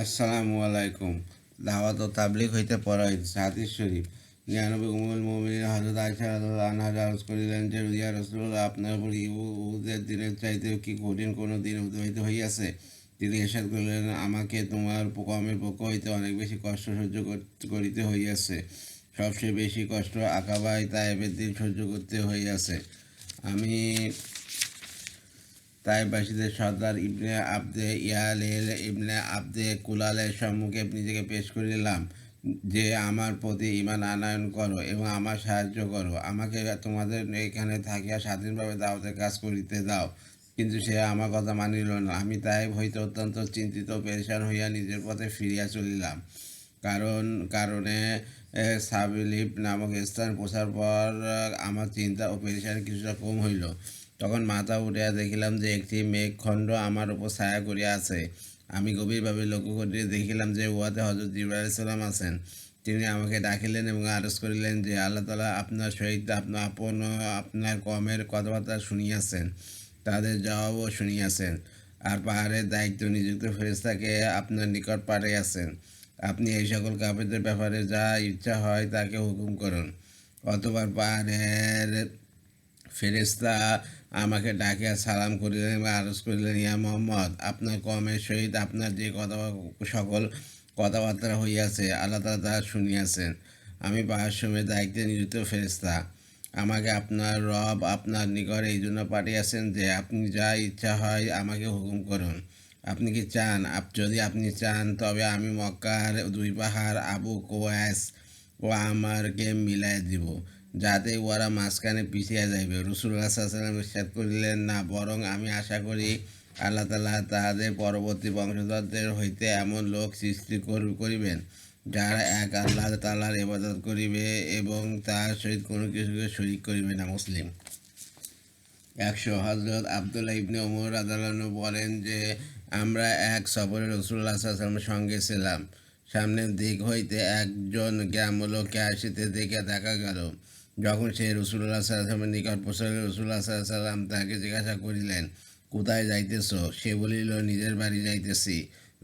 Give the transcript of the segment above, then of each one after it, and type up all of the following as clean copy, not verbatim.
আসসালামু আলাইকুম। দাওয়াত ও তাবলীগ হইতে পড়া হইতেছে হাদিস শরীফ। 99 উম্মুল মুমিনিন হযরত আয়েশা রাদিয়াল্লাহু আনহা আরজ করিলেন যে, ইয়া রাসূলুল্লাহ, আপনার উপর উহুদের দিনের চাইতেও কি কঠিন কোনো দিন উদ্ভূত হইয়াছে? তিনি ইরশাদ করিলেন, আমাকে তোমার কওমের পক্ষ হইতে অনেক বেশি কষ্ট সহ্য করিতে হইয়াছে। সবচেয়ে বেশি কষ্ট আকাবায় তায়েফের দিন সহ্য করতে হইয়াছে। আমি তাইবাসীদের সর্দার ইবনে আবদে ইয়ালেল ইবনে আবদে কুলালের সম্মুখে নিজেকে পেশ করিলাম যে, আমার প্রতি ঈমান আনয়ন করো এবং আমার সাহায্য করো। আমাকে তোমাদের এখানে থাকিয়া স্বাধীনভাবে দাওয়াতের কাজ করিতে দাও। কিন্তু সে আমার কথা মানিল না। আমি তাই হইতে অত্যন্ত চিন্তিত পেরেশান হইয়া নিজের পথে ফিরিয়া চলিলাম। কারণে সাবিলিপ নামক স্থান পৌঁছার পর আমার চিন্তা ও পেরেশানি কিছুটা কম হইল। তখন মাথা উঠিয়া দেখিলাম যে একটি মেঘখণ্ড আমার উপর ছায়া করিয়া আছে। আমি গভীরভাবে লক্ষ্য করিয়া দেখিলাম যে উহাতে হযরত জিবরাইল আলাইহিস সালাম আছেন। তিনি আমাকে ডাকিলেন এবং আরজ করিলেন যে, আল্লাহ তাআলা আপনার সহিত আপনার কওমের কথাবার্তা শুনিয়াছেন, তাদের জবাবও শুনিয়াছেন, আর পাহাড়ের দায়িত্ব নিযুক্ত ফেরেশতাকে আপনার নিকট পাঠাইয়াছেন। আপনি এই সকল কাফেরদের ব্যাপারে যা ইচ্ছা হয় তাকে হুকুম করুন। অতঃপর পাহাড়ের ফেরেশতা আমাকে ডাকিয়া সালাম করিলেন এবং আরজ করিলেন, ইয়া মুহাম্মদ, আপনার কওমের সহিত আপনার যে সকল কথাবার্তা হইয়াছে আল্লাহ তাআলা তাহা শুনিয়াছেন। আমি পাহাড় সময়ের দায়িত্বে নিযুক্ত ফেরেশতা। আমাকে আপনার রব আপনার নিকট এই জন্য পাঠিয়েছেন যে, আপনি যা ইচ্ছা হয় আমাকে হুকুম করুন। আপনি কি চান? যদি আপনি চান তবে আমি মক্কার দুই পাহাড় আবু কোয়াস ও আমারকে মিলাই দিব, যাতে ওরা মাঝখানে পিছিয়ে যাইবে। রাসূলুল্লাহ সাল্লাল্লাহু আলাইহি ওয়াসাল্লাম ইরশাদ করিলেন, না, বরং আমি আশা করি আল্লাহ তাআলা তাহাদের পরবর্তী বংশধরদের হইতে এমন লোক সৃষ্টি করিবেন যারা এক আল্লাহ তাআলার ইবাদত করিবে এবং তার সহিত কোনো কিছুকে শরীক করিবে না। মুসলিম 100। হযরত আব্দুল্লাহ ইবনে ওমর রাদিয়াল্লাহু আনহু বলেন যে, আমরা এক সফরে রাসূলুল্লাহ সাল্লাল্লাহু আলাইহি ওয়াসাল্লামের সঙ্গে ছিলাম। সামনের দিক হইতে একজন গ্রাম্যলোককে আসিতে দেখে দেখা গেল। যখন সে রাসূলুল্লাহ সাল্লাল্লাহু আলাইহি ওয়াসাল্লামের নিকট পৌঁছাল, রাসূলুল্লাহ সাল্লাল্লাহু আলাইহি ওয়াসাল্লাম তাকে জিজ্ঞাসা করিলেন, কোথায় যাইতেছ? সে বলিল, নিজের বাড়ি যাইতেছি।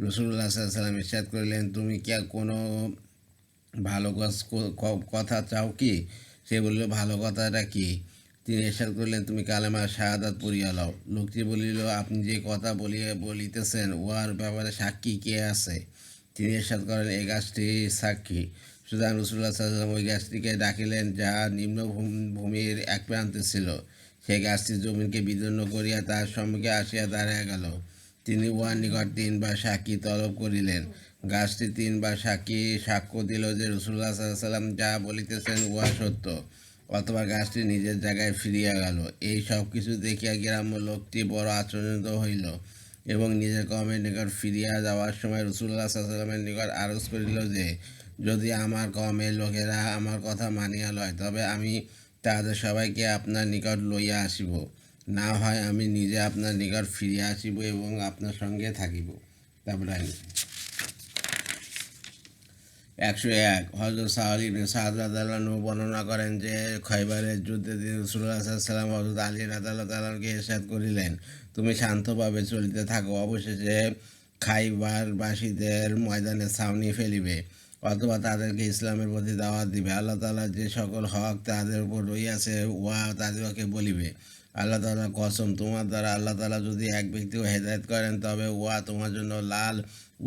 রাসূলুল্লাহ সাল্লাল্লাহু আলাইহি ওয়াসাল্লাম ইরশাদ করিলেন, তুমি কি কোনো ভালো কথা চাও কি? সে বলিল, ভালো কথাটা কি? তিনি ইরশাদ করিলেন, তুমি কালেমা শাহাদাত পড়িয়া লও। লোকটি বলিল, আপনি যে কথা বলিতেছেন উহার ব্যাপারে সাক্ষী কে আছে? তিনি ইরশাদ করেন, এই গাছটি সাক্ষী। সুতরাং রাসূলুল্লাহ সাল্লাল্লাহু আলাইহি ওয়াসাল্লাম ওই গাছটিকে ডাকিলেন, যা নিম্নভূমির এক প্রান্তে ছিল। সেই গাছটি জমিনকে বিদীর্ণ করিয়া তার সম্মুখে আসিয়া দাঁড়াইয়া গেল। তিনি উহার নিকট 3 বার সাক্ষী তলব করিলেন। গাছটি 3 বার সাক্ষ্য দিল যে রাসূলুল্লাহ সাল্লাল্লাহু আলাইহি ওয়াসাল্লাম যা বলিতেছেন উহা সত্য। অথবা গাছটি নিজের জায়গায় ফিরিয়া গেল। এই সব কিছু দেখিয়া গ্রাম্য লোকটি বড় আশ্চর্যিত হইল এবং নিজের কওমের নিকট ফিরিয়া যাওয়ার সময় রাসূলুল্লাহ সাল্লাল্লাহু আলাইহি ওয়াসাল্লামের নিকট আরজ করিল যে, যদি আমার কওমের লোকেরা আমার কথা মানিয়া লয় তবে আমি তাহাদের সবাইকে আপনার নিকট লইয়া আসিব, না হয় আমি নিজে আপনার নিকট ফিরিয়া আসিব এবং আপনার সঙ্গে থাকিব। তারপরে 101। হযরত সাহল ইবনে সাদ রাদিয়াল্লাহু আনহু বর্ণনা করেন যে, খয়বারের যুদ্ধে তিনি রাসূলুল্লাহ সাল্লাল্লাহু আলাইহি ওয়াসাল্লাম হযরত আলী রাদিয়াল্লাহু তাআলা আনহুকে ইরশাদ করিলেন, তুমি শান্তভাবে চলিতে থাকো, অবশেষে খাইবারবাসীদের ময়দানে ছাউনি ফেলিবে অথবা তাদেরকে ইসলামের প্রতি দাওয়াত দিবে। আল্লাহ তাআলা যে সকল হক তাদের উপর রইয়াছে উহা তাদেরকে বলিবে। আল্লাহ তাআলার কসম, তোমার দ্বারা আল্লাহ তাআলা যদি এক ব্যক্তিকে হেদায়েত করেন তবে উহা তোমার জন্য লাল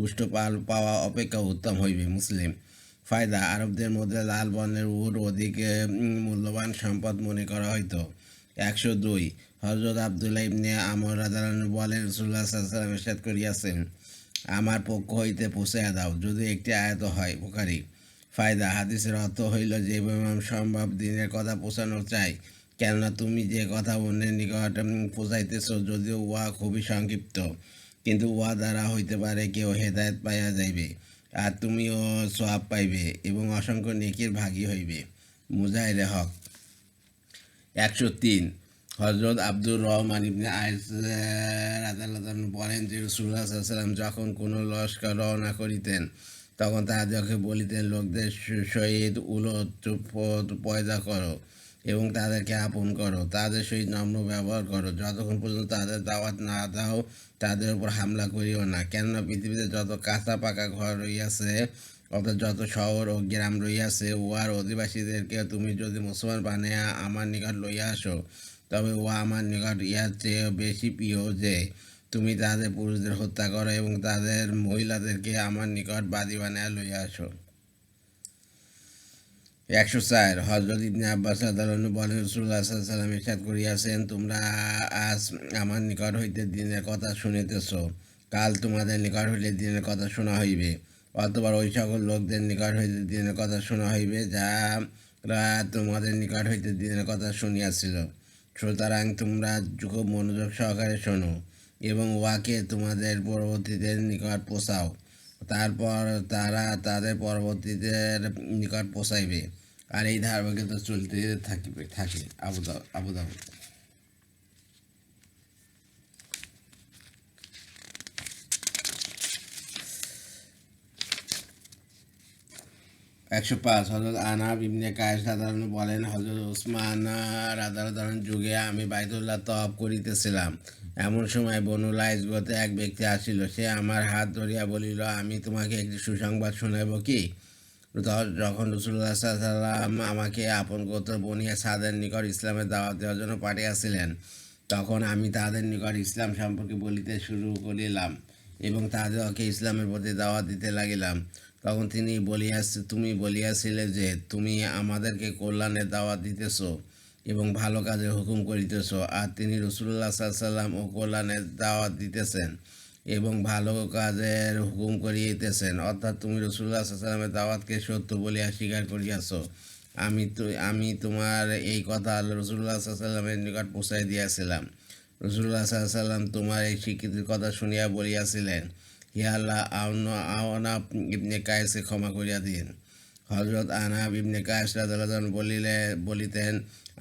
উষ্টপাল পাওয়া অপেক্ষা উত্তম হইবে। মুসলিম। ফায়দা: আরবদের মধ্যে লাল বর্ণের উট অধিক মূল্যবান সম্পদ মনে করা হইত। 102। হযরত আব্দুল্লাহ ইবনে আমর রাদিয়াল্লাহু আনহু বলেন, রাসূলুল্লাহ সাল্লাল্লাহু আলাইহি ওয়াসাল্লাম ইরশাদ করিয়াছেন, আমার পক্ষ হইতে পৌঁছাইয়া দাও, যদি একটি আয়াত হয়। বুখারী। ফায়দা: হাদিসের অর্থ হইল যে সম্ভব দিনের কথা পৌঁছানো চাই, কেননা তুমি যে কথা অন্যের নিকট পৌঁছাইতেছ, যদিও উহা খুবই সংক্ষিপ্ত, কিন্তু উহা দ্বারা হইতে পারে কেউ হেদায়েত পাইয়া যাইবে, আর তুমিও সওয়াব পাইবে এবং অসংখ্য নেকির ভাগী হইবে। মুজাহিরে হক। 103। হযরত আব্দুর রহমান ইবনে আয়েস রাদিয়াল্লাহু আনহু বলেন যে, রাসূলুল্লাহ সাল্লাল্লাহু আলাইহি ওয়াসাল্লাম যখন কোনো লস্কর রওনা করিতেন তখন তাহাদেরকে বলিতেন, লোকদের সহিত উলট পয়দা করো এবং তাদেরকে আপন করো, তাদের সহিত নম্র ব্যবহার করো। যতক্ষণ পর্যন্ত তাদের দাওয়াত না দাও, তাদের উপর হামলা করিও না। কেননা পৃথিবীতে যত কাঁচা পাকা ঘর রইয়াছে, অর্থাৎ যত শহর ও গ্রাম রইয়াছে, উহার অধিবাসীদেরকে তুমি যদি মুসলমান বানিয়া আমার নিকট লইয়া আসো, তবে উহা আমার নিকট ইহার চেয়ে বেশি প্রিয় যে তুমি তাদের পুরুষদের হত্যা করো এবং তাদের মহিলাদেরকে আমার নিকট বাদী বানিয়া লইয়া আসো। 104 হযরত ইবনে আব্বাস রাদিয়াল্লাহু বলেন, রাসূলুল্লাহ সাল্লাল্লাহু আলাইহি ওয়াসাল্লাম ইরশাদ করিয়াছেন, তোমরা আজ আমার নিকট হইতে দ্বীনের কথা শুনিতেছ, কাল তোমাদের নিকট হইতে দ্বীনের কথা শোনা হইবে, অথবা ওই সকল লোকদের নিকট হইতে দ্বীনের কথা শোনা হইবে যারা তোমাদের নিকট হইতে দ্বীনের কথা শুনিয়াছিল। সুতরাং তোমরা খুব মনোযোগ সহকারে শোনো এবং উহাকে তোমাদের পরবর্তীদের নিকট পৌঁছাও, তারপর তারা তাদের পরবর্তীদের নিকট পৌঁছাইবে, আর এই ধারাবাহিকতা চলতে থাকে। আবু দাউদ। 105 হযরত আনাব ইবনে কায়েস রাদিয়াল্লাহু বলেন, হযরত উসমান রাদিয়াল্লাহু যুগে আমি বাইতুল্লাহ তওয়াফ করিতেছিলাম। এমন সময় বনু লাইস গোত্রের এক ব্যক্তি আসিল। সে আমার হাত ধরিয়া বলিল, আমি তোমাকে একটি সুসংবাদ শোনাইব কি? যখন রাসূলুল্লাহ সাল্লাল্লাহু আলাইহি ওয়াসাল্লাম আমাকে আপন গোত্র বনী সাদের নিকট ইসলামের দাওয়াত দেওয়ার জন্য পাঠিয়েছিলেন, তখন আমি তাদের নিকট ইসলাম সম্পর্কে বলিতে শুরু করিলাম এবং তাদেরকে ইসলামের প্রতি দাওয়াত দিতে লাগিলাম। তখন তুমি বলিয়াছিলে যে তুমি আমাদেরকে কল্যাণের দাওয়াত দিতেছ এবং ভালো কাজের হুকুম করিতেছ, আর তিনি রাসূলুল্লাহ সাল্লাল্লাহু আলাইহি ওয়াসাল্লাম ও কল্যাণের দাওয়াত দিতেছেন এবং ভালো কাজের হুকুম করিতেছেন, অর্থাৎ তুমি রাসূলুল্লাহ সাল্লাল্লাহু আলাইহি ওয়াসাল্লামের দাওয়াতকে সত্য বলিয়া স্বীকার করিয়াছ। আমি তোমার এই কথা রাসূলুল্লাহ সাল্লাল্লাহু আলাইহি ওয়াসাল্লামের নিকট পৌঁছাই দিয়াছিলাম। রাসূলুল্লাহ সাল্লাল্লাহু আলাইহি ওয়াসাল্লাম তোমার এই স্বীকৃতির কথা শুনিয়া বলিয়াছিলেন, হে আল্লাহ, আওনাব ইবনে কায়েসকে ক্ষমা করিয়া দিন। হযরত আনাব ইবনে কায়েস রাদিয়াল্লাহু আনহু বলিতেন,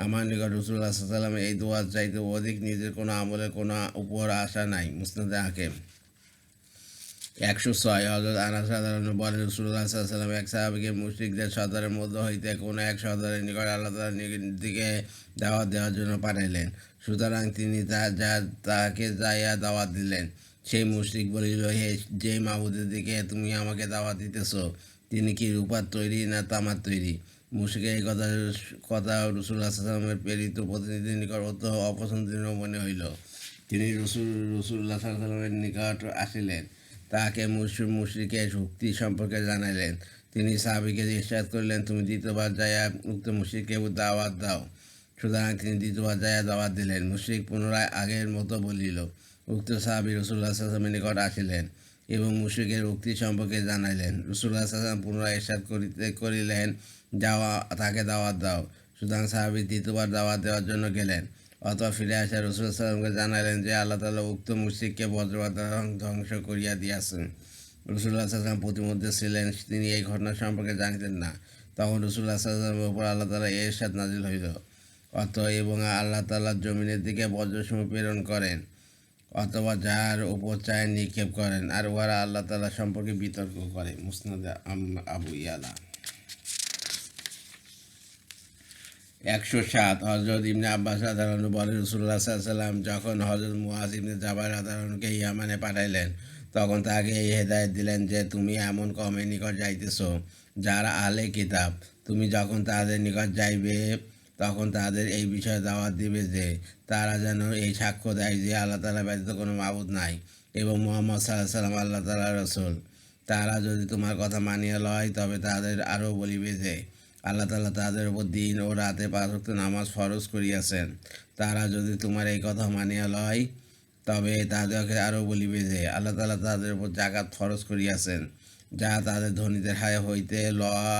আমার নিকট রাসূলুল্লাহ সাল্লাল্লাহু আলাইহি ওয়াসাল্লামের এই দোয়ার চাইতে অধিক নিজের কোনো আমলের কোনো উপর আশা নাই। মুসনাদে হাকিম। 106 হযরত আনাস রাদিয়াল্লাহু আনহু বলেন, রাসূলুল্লাহ সাল্লাল্লাহু আলাইহি ওয়াসাল্লাম এক সাহাবীকে মুশরিকদের সর্দারের মধ্য হইতে কোনো এক সর্দারের নিকট আল্লাহ তাআলার দিকে দাওয়াত দেওয়ার জন্য পাঠাইলেন। সুতরাং তিনি তাকে যাইয়া দাওয়াত দিলেন। সেই মুশরিক বলিল, হে যে মাবুদের দিকে তুমি আমাকে দাওয়াত দিতেছ, তিনি কি রূপার তৈরি না তামার তৈরি? মুশরিকের এই কথা রাসূলুল্লাহ সাল্লাল্লাহু আলাইহি ওয়াসাল্লামের প্রেরিত প্রতিনিধির নিকট অত অপছন্দনীয় মনে হইল। তিনি রাসূলুল্লাহ সাল্লাল্লাহু আলাইহি ওয়াসাল্লামের নিকট আসিলেন, তাকে মুশরিকের শক্তি সম্পর্কে জানাইলেন। তিনি সাহাবীকে ইরশাদ করলেন, তুমি দ্বিতীয়বার যাইয়া উক্ত মুশরিককে দাওয়াত দাও। সুতরাং তিনি দ্বিতীয়বার যাইয়া দাওয়াত দিলেন। মুশরিক পুনরায় আগের মতো বলিল। উক্ত সাহাবী রাসূলুল্লাহ সাল্লাল্লাহু আলাইহি ওয়াসাল্লামের নিকট আসিলেন এবং মুশরিকের উক্তি সম্পর্কে জানাইলেন। রাসূলুল্লাহ সাল্লাল্লাহু আলাইহি ওয়াসাল্লাম পুনরায় ইরশাদ করিলেন, যাওয়া তাকে দাওয়াত দাও। সুতরাং সাহাবী দ্বিতীয়বার দাওয়াত দেওয়ার জন্য গেলেন। অতঃপর ফিরে আসা রাসূলুল্লাহ সাল্লাল্লাহু আলাইহি ওয়াসাল্লামকে জানাইলেন যে আল্লাহ তাআলা উক্ত মুশরিককে বজ্রপাত দ্বারা ধ্বংস করিয়া দিয়াছেন। রাসূলুল্লাহ সাল্লাল্লাহু আলাইহি ওয়াসাল্লাম প্রতিমধ্যে ছিলেন, তিনি এই ঘটনা সম্পর্কে জানিতেন না। তখন রাসূলুল্লাহ সাল্লাল্লাহু আলাইহি ওয়াসাল্লামের উপর আল্লাহ তাআলা এই ইরশাদ নাযিল হইল, এবং আল্লাহ তাআলা জমিনের দিকে বজ্রসমূহ প্রেরণ করেন অথবা যার উপর চায় নিক্ষেপ করেন, আর উহারা আল্লাহ তাআলা সম্পর্কে বিতর্ক করে। মুসনাদে আবু ইয়ালা। 107 হযরত ইবনে আব্বাস রাদিয়াল্লাহু আনহু বলেন, রাসূলুল্লাহ সাল্লাল্লাহু আলাইহি ওয়াসাল্লাম যখন হযরত মুআয ইবনে জাবাল রাদিয়াল্লাহু আনহুকে ইয়ামানে পাঠাইলেন, তখন তাকে এই হেদায়েত দিলেন যে তুমি এমন কওমের নিকট যাইতেছ যারা আহলে কিতাব। তুমি যখন তাদের নিকট যাইবে, তখন তাদের এই বিষয়ে দাওয়াত দিবে যে তারা যেন এই সাক্ষ্য দেয় যে আল্লাহ তাআলা ব্যতীত কোনো মাবুদ নাই এবং মুহাম্মদ সাল্লাল্লাহু আলাইহি ওয়াসাল্লাম আল্লাহ তাআলার রাসূল। তারা যদি তোমার কথা মানিয়া লয়, তবে তাদের আরও বলিবে যে আল্লাহ তাআলা তাদের উপর দিন ও রাতে 5 ওয়াক্ত নামাজ ফরজ করিয়াছেন। তারা যদি তোমার এই কথা মানিয়া লয়, তবে তাদেরকে আরও বলিবে যে আল্লাহ তাআলা তাদের উপর যাকাত ফরজ করিয়াছেন, যা তাদের ধনীদের হায় হইতে লওয়া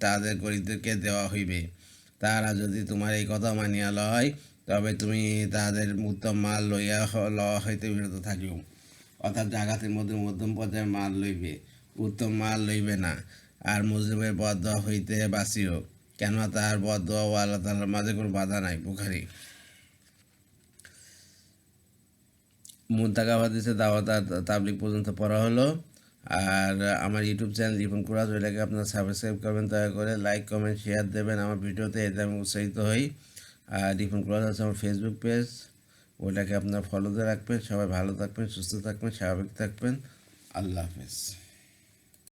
তাদের গরিবদেরকে দেওয়া হইবে। তারা যদি তোমার এই কথা মানিয়া লয়, তবে তুমি তাদের উত্তম মাল লওয়া হইতে বিরত থাকিও, অর্থাৎ জাকাতের মধ্যে মধ্যম পর্যায়ের মাল লইবে, উত্তম মাল লইবে না। আর মুসলিমের বদদোয়া হইতে বাঁচিও, কেননা তার বদদোয়া ও আল্লাহ তাআলার মাঝে কোনো বাধা নাই। বুখারী। মুনতাকা হাদিসে দাওয়াত আর তাবলীগ পর্যন্ত পড়া হলো। আর আমার ইউটিউব চ্যানেল রিপন কুরাজ, ওইটাকে আপনারা সাবস্ক্রাইব করবেন, দয়া করে লাইক কমেন্ট শেয়ার দেবেন আমার ভিডিওতে, এতে আমি উৎসাহিত হই। আর রিপন ক্লথ আছে আমার ফেসবুক পেজ, ওটাকে আপনারা ফলোতে রাখবেন। সবাই ভালো থাকবেন, সুস্থ থাকবেন, স্বাভাবিক থাকবেন। আল্লাহ হাফেজ।